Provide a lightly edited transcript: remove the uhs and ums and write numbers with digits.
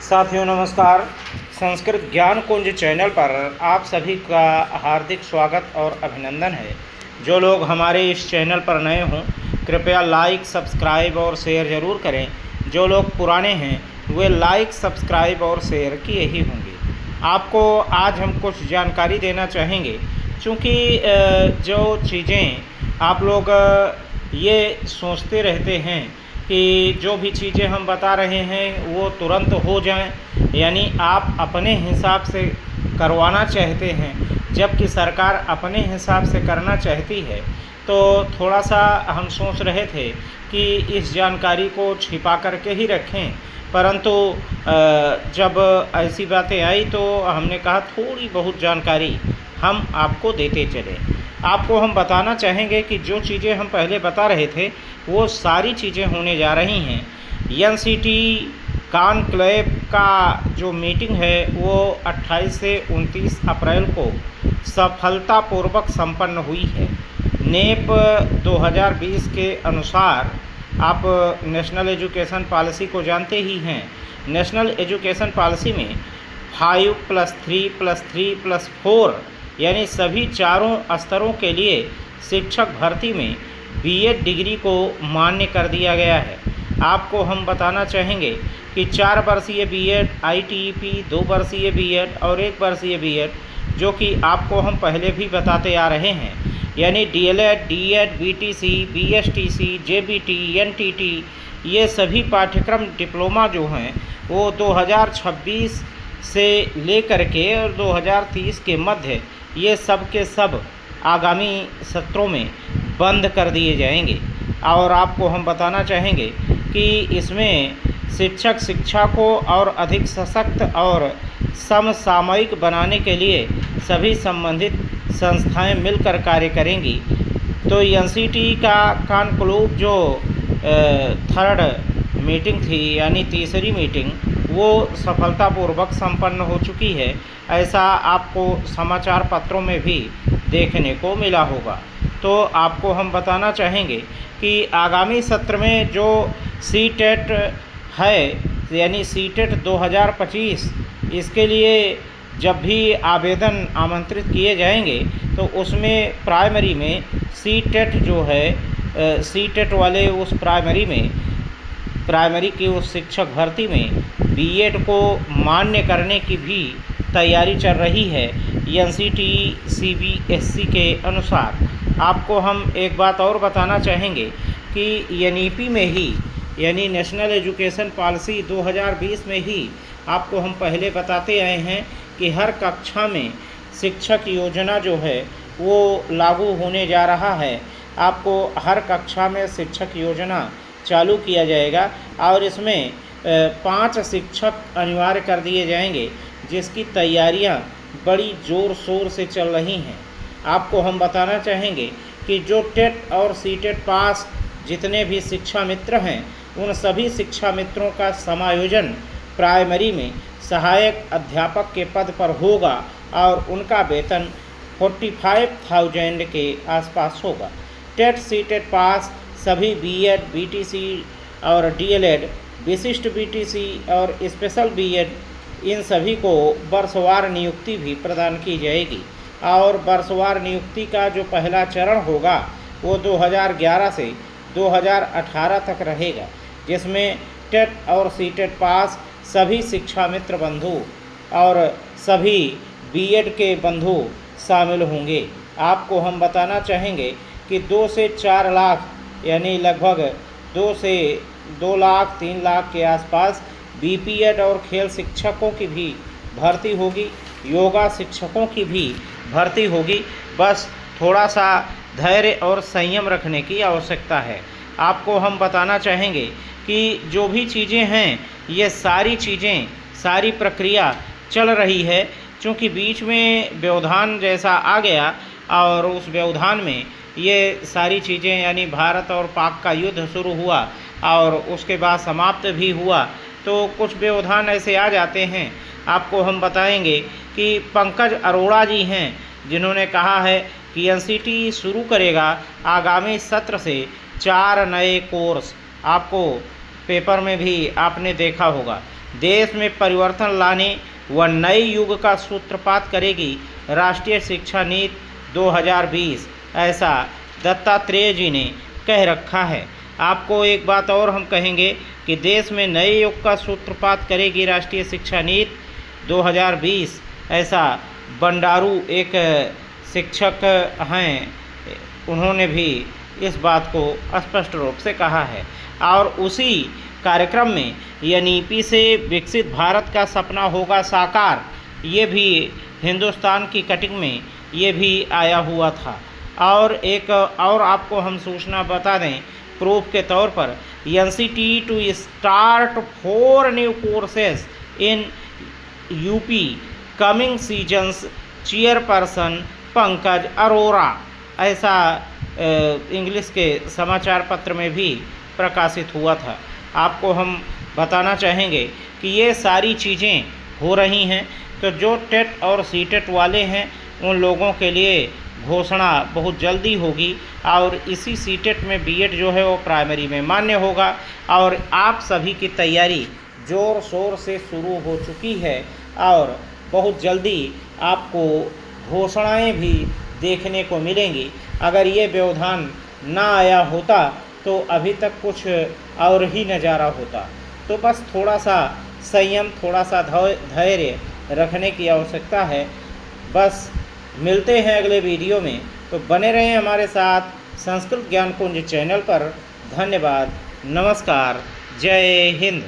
साथियों नमस्कार। संस्कृत ज्ञान कुंज चैनल पर आप सभी का हार्दिक स्वागत और अभिनंदन है। जो लोग हमारे इस चैनल पर नए हों कृपया लाइक सब्सक्राइब और शेयर ज़रूर करें। जो लोग पुराने हैं वे लाइक सब्सक्राइब और शेयर किए ही होंगे। आपको आज हम कुछ जानकारी देना चाहेंगे, क्योंकि जो चीज़ें आप लोग ये सोचते रहते हैं कि जो भी चीज़ें हम बता रहे हैं वो तुरंत हो जाएं, यानी आप अपने हिसाब से करवाना चाहते हैं, जबकि सरकार अपने हिसाब से करना चाहती है। तो थोड़ा सा हम सोच रहे थे कि इस जानकारी को छिपा करके ही रखें, परंतु जब ऐसी बातें आई तो हमने कहा थोड़ी बहुत जानकारी हम आपको देते चलें। आपको हम बताना चाहेंगे कि जो चीज़ें हम पहले बता रहे थे वो सारी चीज़ें होने जा रही हैं। एनसीटी कॉन्क्लेव का जो मीटिंग है वो 28 से 29 अप्रैल को सफलतापूर्वक संपन्न हुई है। नेप 2020 के अनुसार आप नेशनल एजुकेशन पॉलिसी को जानते ही हैं। नेशनल एजुकेशन पॉलिसी में 5+3+3+4 यानी सभी चारों स्तरों के लिए शिक्षक भर्ती में बीएड डिग्री को मान्य कर दिया गया है। आपको हम बताना चाहेंगे कि 4 वर्षीय बीएड, आईटीईपी, 2 वर्षीय बीएड और 1 वर्षीय बीएड, जो कि आपको हम पहले भी बताते आ रहे हैं, यानी DElEd, DEd, BTC, BSTC, JBT, NTT, ये सभी पाठ्यक्रम डिप्लोमा जो हैं वो 2026 से लेकर के और 2030 के मध्य ये सब के सब आगामी सत्रों में बंद कर दिए जाएंगे। और आपको हम बताना चाहेंगे कि इसमें शिक्षक शिक्षा को और अधिक सशक्त और समसामयिक बनाने के लिए सभी संबंधित संस्थाएं मिलकर कार्य करेंगी। तो एनसीटी का कॉन्क्लेव जो थर्ड मीटिंग थी, यानी तीसरी मीटिंग, वो सफलतापूर्वक संपन्न हो चुकी है। ऐसा आपको समाचार पत्रों में भी देखने को मिला होगा। तो आपको हम बताना चाहेंगे कि आगामी सत्र में जो सीटेट है, यानी सीटेट 2025, इसके लिए जब भी आवेदन आमंत्रित किए जाएंगे तो उसमें प्राइमरी में सीटेट जो है, सीटेट वाले उस प्राइमरी की उस शिक्षक भर्ती में बीएड को मान्य करने की भी तैयारी चल रही है एनसीटी सीबीएसई के अनुसार। आपको हम एक बात और बताना चाहेंगे कि एनईपी में ही, यानी नेशनल एजुकेशन पॉलिसी 2020 में ही आपको हम पहले बताते आए हैं कि हर कक्षा में शिक्षक योजना जो है वो लागू होने जा रहा है। आपको हर कक्षा में शिक्षक योजना चालू किया जाएगा और इसमें 5 शिक्षक अनिवार्य कर दिए जाएंगे, जिसकी तैयारियां बड़ी ज़ोर शोर से चल रही हैं। आपको हम बताना चाहेंगे कि जो टेट और सीटेट पास जितने भी शिक्षा मित्र हैं उन सभी शिक्षा मित्रों का समायोजन प्राइमरी में सहायक अध्यापक के पद पर होगा और उनका वेतन 45,000 के आसपास होगा। टेट सीटेट पास सभी बीएड, बीटीसी और डीएलएड, विशिष्ट बीटीसी और स्पेशल बीएड, इन सभी को वर्षवार नियुक्ति भी प्रदान की जाएगी। और वर्षवार नियुक्ति का जो पहला चरण होगा वो 2011 से 2018 तक रहेगा, जिसमें टेट और सीटेट पास सभी शिक्षा मित्र बंधु और सभी बीएड के बंधु शामिल होंगे। आपको हम बताना चाहेंगे कि 2 से 4 लाख, यानी लगभग 2 से 2 लाख 3 लाख के आसपास बीपीएड और खेल शिक्षकों की भी भर्ती होगी, योगा शिक्षकों की भी भर्ती होगी। बस थोड़ा सा धैर्य और संयम रखने की आवश्यकता है। आपको हम बताना चाहेंगे कि जो भी चीज़ें हैं ये सारी चीज़ें, सारी प्रक्रिया चल रही है, क्योंकि बीच में व्यवधान जैसा आ गया और उस व्यवधान में ये सारी चीज़ें, यानी भारत और पाक का युद्ध शुरू हुआ और उसके बाद समाप्त भी हुआ, तो कुछ व्यवधान ऐसे आ जाते हैं। आपको हम बताएंगे कि पंकज अरोड़ा जी हैं जिन्होंने कहा है कि एनसीटी शुरू करेगा आगामी सत्र से 4 नए कोर्स। आपको पेपर में भी आपने देखा होगा, देश में परिवर्तन लाने व नए युग का सूत्रपात करेगी राष्ट्रीय शिक्षा नीति 2020, ऐसा दत्तात्रेय जी ने कह रखा है। आपको एक बात और हम कहेंगे कि देश में नए युग का सूत्रपात करेगी राष्ट्रीय शिक्षा नीति 2020, ऐसा बंडारू एक शिक्षक हैं, उन्होंने भी इस बात को स्पष्ट रूप से कहा है। और उसी कार्यक्रम में एनईपी से विकसित भारत का सपना होगा साकार, ये भी हिंदुस्तान की कटिंग में ये भी आया हुआ था। और एक और आपको हम सूचना बता दें प्रूफ के तौर पर, NCT to start 4 new courses in UP coming seasons, chairperson Pankaj Arora, ऐसा इंग्लिश के समाचार पत्र में भी प्रकाशित हुआ था। आपको हम बताना चाहेंगे कि ये सारी चीज़ें हो रही हैं, तो जो टेट और सीटेट वाले हैं उन लोगों के लिए घोषणा बहुत जल्दी होगी। और इसी सीटेट में बीएड जो है वो प्राइमरी में मान्य होगा। और आप सभी की तैयारी ज़ोर शोर से शुरू हो चुकी है और बहुत जल्दी आपको घोषणाएं भी देखने को मिलेंगी। अगर ये व्यवधान ना आया होता तो अभी तक कुछ और ही नज़ारा होता। तो बस थोड़ा सा संयम, थोड़ा सा धैर्य रखने की आवश्यकता है। बस मिलते हैं अगले वीडियो में, तो बने रहें हमारे साथ संस्कृत ज्ञान कुंज चैनल पर। धन्यवाद, नमस्कार, जय हिंद।